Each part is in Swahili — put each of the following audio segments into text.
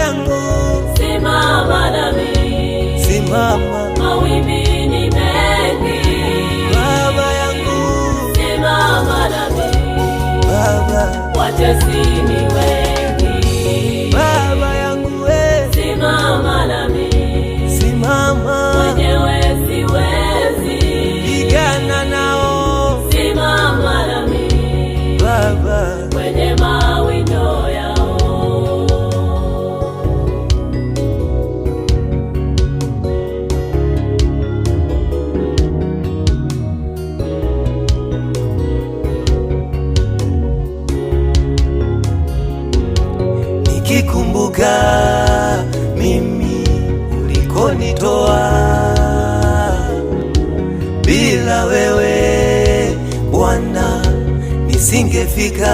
yangu, simama nami, simama. mawimbi ni mengi. Baba yangu, simama nami, Baba, watesi ni wengi. Baba yangu we, simama nami, simama. mwenyewe siwezi, Pigana nao, simama nami, Baba, kwenye mawindo yao. nikikumbuka mimi ulikonitoa, bila wewe Bwana nisingefika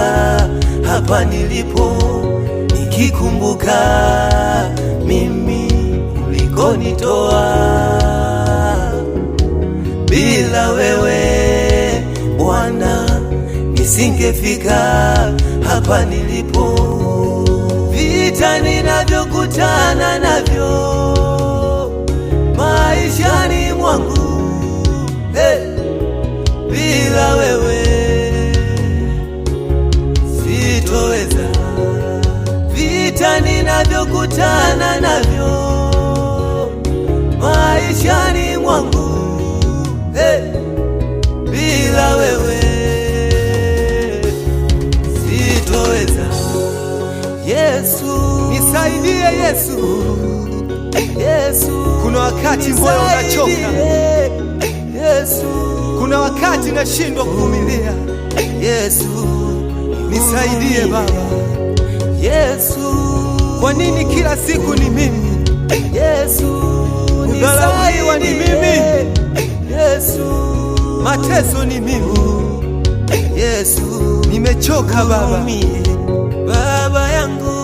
hapa nilipo. Nikikumbuka mimi ulikonitoa, bila wewe Bwana nisingefika hapa nilipo. Vita ninavyokutana navyo maishani mwangu, bila wewe sitoweza. Vita ninavyokutana navyo maishani mwangu, bila wewe sitoweza. Yesu nisaidie, Yesu, Yesu. Kuna wakati moyo unachoka, Yesu. kuna wakati nashindwa kuvumilia. Yesu Nisaidie Baba. Yesu, Kwa nini kila siku ni mimi? Yesu Kudharauliwa ni mimi, Yesu, mateso ni mimi. Yesu Nimechoka Baba. Baba yangu,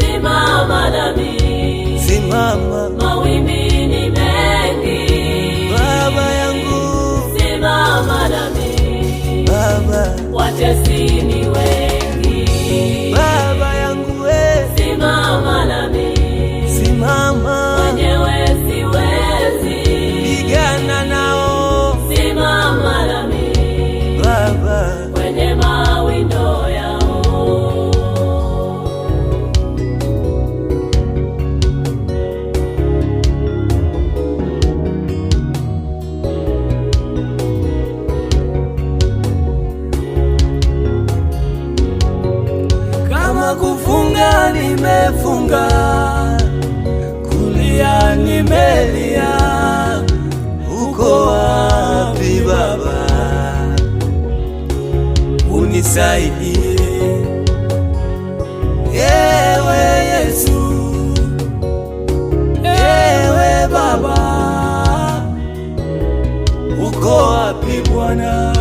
simama nami, simama. mawimbi ni mengi. Baba yangu, simama nami, Baba, watesi ni wengi. Baba yangu we, simama nami, simama. mwenyewe siwezi, Pigana nao, simama nami, Baba, kwenye mawindo yao. kama kufunga nimefunga, kulia nimelia. Uko wapi Baba? Unisaidie ewe Yesu, ewe Baba. Uko wapi Bwana?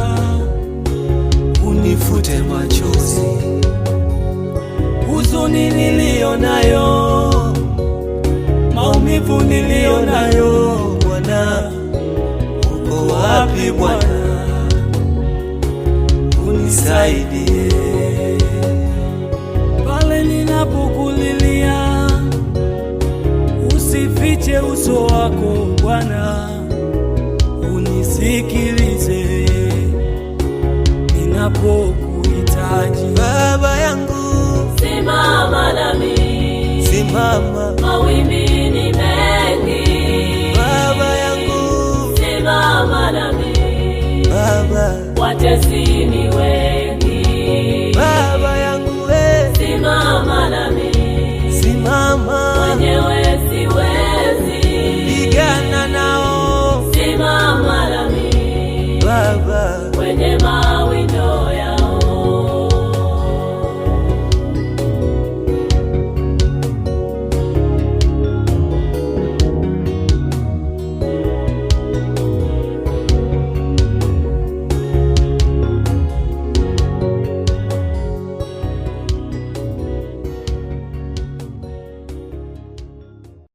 Unifute machozi, huzuni niliyo nayo, maumivu niliyo nayo Bwana. Uko wapi Bwana? Unisaidie pale ninapokulilia, usifiche uso wako Bwana. Unisikilize ninapokuhitaji. Baba yangu, simama nami, simama. mawimbi ni mengi. Baba yangu, simama nami, Baba, watesi ni wengi.